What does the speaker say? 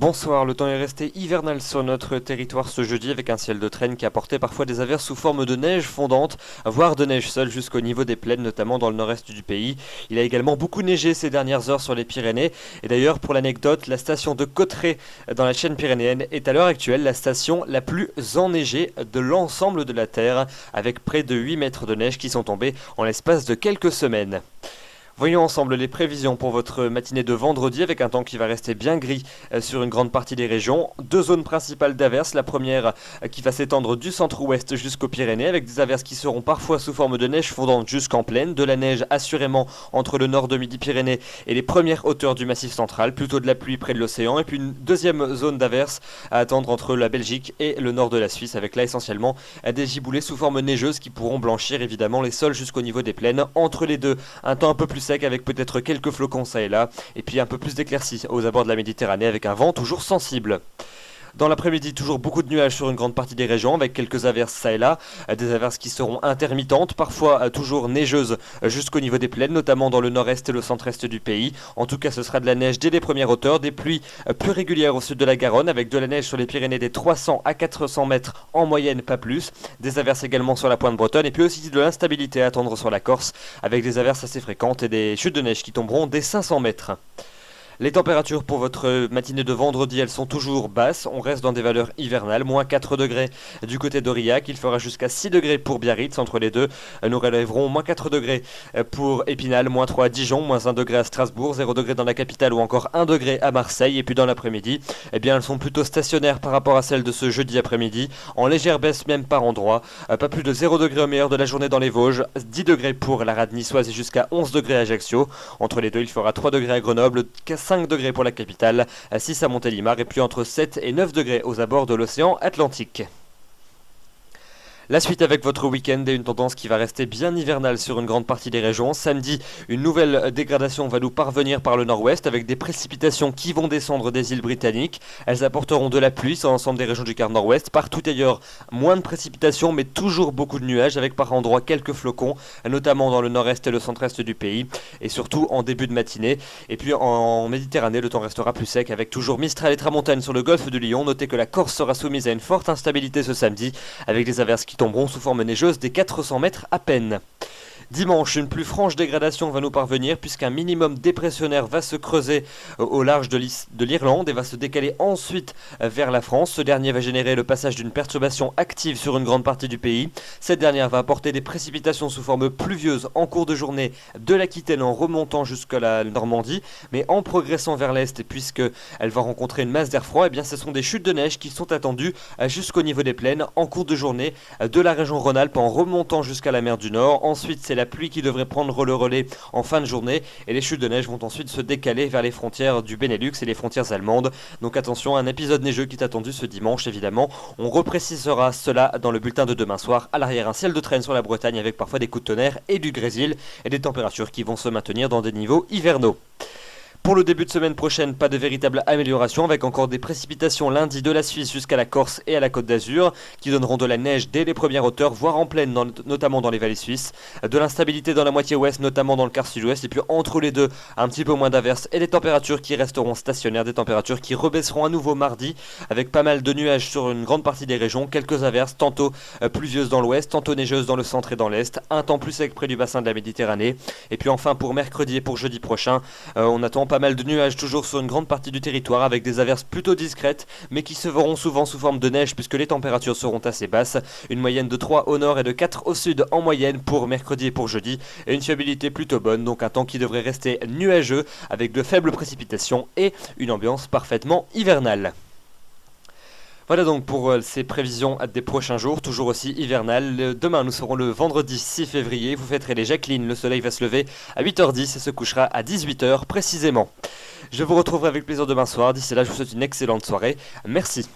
Bonsoir, le temps est resté hivernal sur notre territoire ce jeudi avec un ciel de traîne qui a porté parfois des averses sous forme de neige fondante, voire de neige seule jusqu'au niveau des plaines, notamment dans le nord-est du pays. Il a également beaucoup neigé ces dernières heures sur les Pyrénées. Et d'ailleurs, pour l'anecdote, la station de Cauterets dans la chaîne pyrénéenne est à l'heure actuelle la station la plus enneigée de l'ensemble de la Terre, avec près de 8 mètres de neige qui sont tombés en l'espace de quelques semaines. Voyons ensemble les prévisions pour votre matinée de vendredi avec un temps qui va rester bien gris sur une grande partie des régions. Deux zones principales d'averses, la première qui va s'étendre du centre-ouest jusqu'aux Pyrénées avec des averses qui seront parfois sous forme de neige fondante jusqu'en plaine, de la neige assurément entre le nord de Midi-Pyrénées et les premières hauteurs du Massif central, plutôt de la pluie près de l'océan, et puis une deuxième zone d'averses à attendre entre la Belgique et le nord de la Suisse avec là essentiellement des giboulées sous forme neigeuse qui pourront blanchir évidemment les sols jusqu'au niveau des plaines. Entre les deux, un temps un peu plus sec avec peut-être quelques flocons ça et là, et puis un peu plus d'éclaircies aux abords de la Méditerranée avec un vent toujours sensible. Dans l'après-midi, toujours beaucoup de nuages sur une grande partie des régions, avec quelques averses ça et là, des averses qui seront intermittentes, parfois toujours neigeuses jusqu'au niveau des plaines, notamment dans le nord-est et le centre-est du pays. En tout cas, ce sera de la neige dès les premières hauteurs, des pluies plus régulières au sud de la Garonne, avec de la neige sur les Pyrénées des 300 à 400 mètres en moyenne, pas plus. Des averses également sur la pointe bretonne, et puis aussi de l'instabilité à attendre sur la Corse, avec des averses assez fréquentes et des chutes de neige qui tomberont dès 500 mètres. Les températures pour votre matinée de vendredi, elles sont toujours basses. On reste dans des valeurs hivernales. Moins 4 degrés du côté d'Aurillac. Il fera jusqu'à 6 degrés pour Biarritz. Entre les deux, nous relèverons moins 4 degrés pour Épinal, moins 3 à Dijon, moins 1 degré à Strasbourg, 0 degré dans la capitale ou encore 1 degré à Marseille. Et puis dans l'après-midi, eh bien, elles sont plutôt stationnaires par rapport à celles de ce jeudi après-midi. En légère baisse même par endroit. Pas plus de 0 degré au meilleur de la journée dans les Vosges. 10 degrés pour la rade niçoise et jusqu'à 11 degrés à Ajaccio. Entre les deux, il fera 3 degrés à Grenoble, 5 degrés pour la capitale, 6 à Montélimar et puis entre 7 et 9 degrés aux abords de l'océan Atlantique. La suite avec votre week-end et une tendance qui va rester bien hivernale sur une grande partie des régions. Samedi, une nouvelle dégradation va nous parvenir par le nord-ouest avec des précipitations qui vont descendre des îles britanniques. Elles apporteront de la pluie sur l'ensemble des régions du quart nord-ouest. Partout ailleurs, moins de précipitations mais toujours beaucoup de nuages avec par endroits quelques flocons, notamment dans le nord-est et le centre-est du pays et surtout en début de matinée. Et puis en Méditerranée, le temps restera plus sec avec toujours Mistral et Tramontane sur le golfe de Lion. Notez que la Corse sera soumise à une forte instabilité ce samedi avec des averses qui tomberont sous forme neigeuse des 400 mètres à peine. Dimanche, une plus franche dégradation va nous parvenir puisqu'un minimum dépressionnaire va se creuser au large de l'Irlande et va se décaler ensuite vers la France. Ce dernier va générer le passage d'une perturbation active sur une grande partie du pays. Cette dernière va apporter des précipitations sous forme pluvieuse en cours de journée de l'Aquitaine en remontant jusqu'à la Normandie, mais en progressant vers l'est puisqu'elle va rencontrer une masse d'air froid, et bien ce sont des chutes de neige qui sont attendues jusqu'au niveau des plaines en cours de journée de la région Rhône-Alpes en remontant jusqu'à la mer du Nord. Ensuite, c'est la pluie qui devrait prendre le relais en fin de journée et les chutes de neige vont ensuite se décaler vers les frontières du Benelux et les frontières allemandes. Donc attention, un épisode neigeux qui est attendu ce dimanche évidemment. On reprécisera cela dans le bulletin de demain soir. À l'arrière, un ciel de traîne sur la Bretagne avec parfois des coups de tonnerre et du grésil et des températures qui vont se maintenir dans des niveaux hivernaux. Pour le début de semaine prochaine, pas de véritable amélioration avec encore des précipitations lundi de la Suisse jusqu'à la Corse et à la Côte d'Azur qui donneront de la neige dès les premières hauteurs, voire en plaine, notamment dans les vallées suisses. De l'instabilité dans la moitié ouest, notamment dans le quart sud-ouest. Et puis entre les deux, un petit peu moins d'averses et des températures qui resteront stationnaires, des températures qui rebaisseront à nouveau mardi avec pas mal de nuages sur une grande partie des régions. Quelques averses, tantôt pluvieuses dans l'ouest, tantôt neigeuses dans le centre et dans l'est. Un temps plus sec près du bassin de la Méditerranée. Et puis enfin pour mercredi et pour jeudi prochain, on attend pas mal de nuages toujours sur une grande partie du territoire avec des averses plutôt discrètes mais qui se verront souvent sous forme de neige puisque les températures seront assez basses. Une moyenne de 3 au nord et de 4 au sud en moyenne pour mercredi et pour jeudi et une fiabilité plutôt bonne, donc un temps qui devrait rester nuageux avec de faibles précipitations et une ambiance parfaitement hivernale. Voilà donc pour ces prévisions des prochains jours, toujours aussi hivernales. Demain, nous serons le vendredi 6 février. Vous fêterez les Jacqueline. Le soleil va se lever à 8h10 et se couchera à 18h précisément. Je vous retrouverai avec plaisir demain soir. D'ici là, je vous souhaite une excellente soirée. Merci.